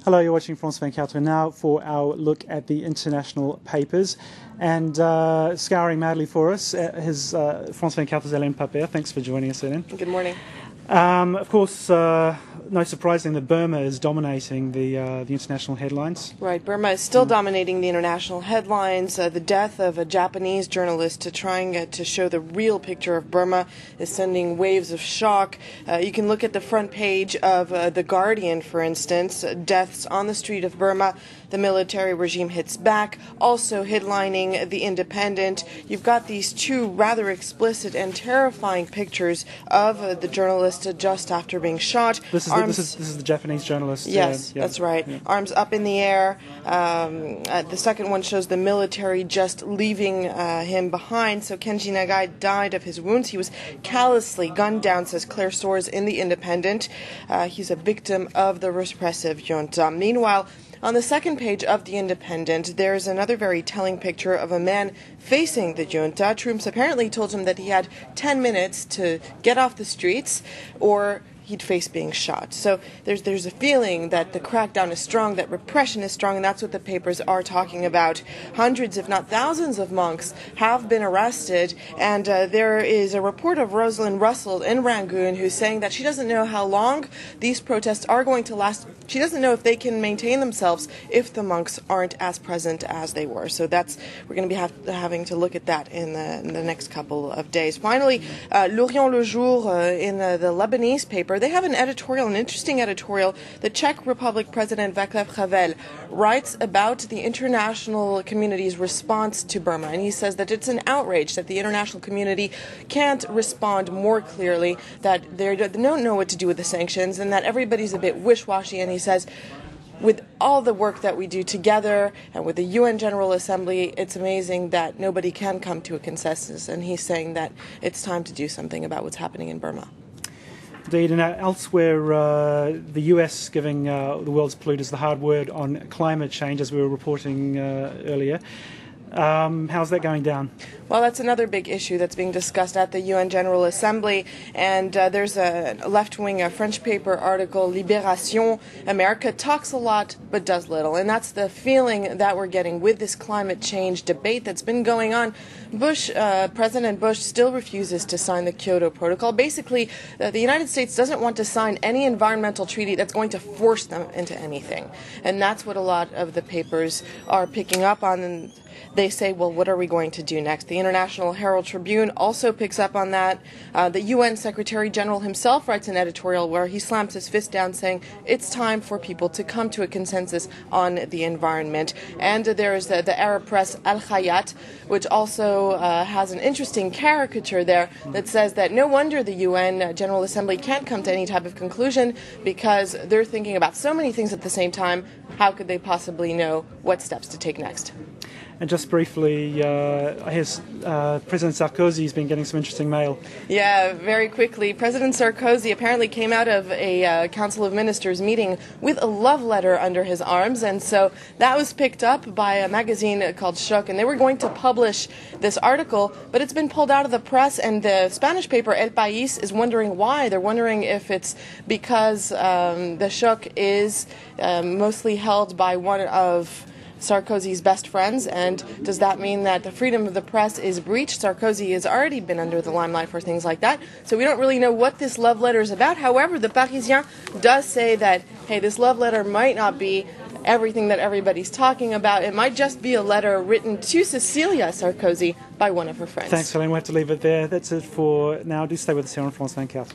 Hello, you're watching France 24 now for our look at the international papers. And scouring madly for us is France 24's Hélène Papert. Thanks for joining us, Hélène. Good morning. Of course, no surprising that Burma is dominating the international headlines. Right, Burma is still dominating the international headlines. The death of a Japanese journalist trying to show the real picture of Burma is sending waves of shock. You can look at the front page of The Guardian, for instance. Deaths on the street of Burma. The military regime hits back. Also headlining The Independent. You've got these two rather explicit and terrifying pictures of the journalist just after being shot. This is the Japanese journalist. Yes, yeah. That's right. Yeah. Arms up in the air. The second one shows the military just leaving him behind. So Kenji Nagai died of his wounds. He was callously gunned down, says Claire Soares in The Independent. He's a victim of the repressive junta. Meanwhile, on the second page of The Independent, there's another very telling picture of a man facing the junta. Troops apparently told him that he had 10 minutes to get off the streets or he'd face being shot. So there's a feeling that the crackdown is strong, that repression is strong, and that's what the papers are talking about. Hundreds, if not thousands, of monks have been arrested, and there is a report of Rosalind Russell in Rangoon who's saying that she doesn't know how long these protests are going to last. She doesn't know if they can maintain themselves if the monks aren't as present as they were. So we're going to be having to look at that in the next couple of days. Finally, L'Orient Le Jour in the Lebanese paper, they have an interesting editorial. The Czech Republic President Václav Havel writes about the international community's response to Burma, and he says that it's an outrage that the international community can't respond more clearly, that they don't know what to do with the sanctions, and that everybody's a bit wish-washy. And he says, with all the work that we do together and with the UN General Assembly, it's amazing that nobody can come to a consensus, and he's saying that it's time to do something about what's happening in Burma. Indeed, and elsewhere, the US giving the world's polluters the hard word on climate change, as we were reporting earlier. How's that going down? Well, that's another big issue that's being discussed at the UN General Assembly, and there's a left-wing French paper article, Libération. America talks a lot but does little, and that's the feeling that we're getting with this climate change debate that's been going on. President Bush still refuses to sign the Kyoto Protocol. Basically, the United States doesn't want to sign any environmental treaty that's going to force them into anything, and that's what a lot of the papers are picking up on. And they say, well, what are we going to do next? The International Herald Tribune also picks up on that. The UN Secretary General himself writes an editorial where he slams his fist down saying it's time for people to come to a consensus on the environment. And there is the Arab press Al Hayat, which also has an interesting caricature there that says that no wonder the UN General Assembly can't come to any type of conclusion because they're thinking about so many things at the same time. How could they possibly know what steps to take next? And just briefly, I hear President Sarkozy has been getting some interesting mail. Yeah, very quickly. President Sarkozy apparently came out of a Council of Ministers meeting with a love letter under his arms, and so that was picked up by a magazine called Choc, and they were going to publish this article, but it's been pulled out of the press, and the Spanish paper El País is wondering why. They're wondering if it's because the Choc is mostly held by one of Sarkozy's best friends, and does that mean that the freedom of the press is breached? Sarkozy has already been under the limelight for things like that, so we don't really know what this love letter is about. However, the Parisien does say that, hey, this love letter might not be everything that everybody's talking about. It might just be a letter written to Cecilia Sarkozy by one of her friends. Thanks, Hélène. We'll have to leave it there. That's it for now. Do stay with us here on France 24.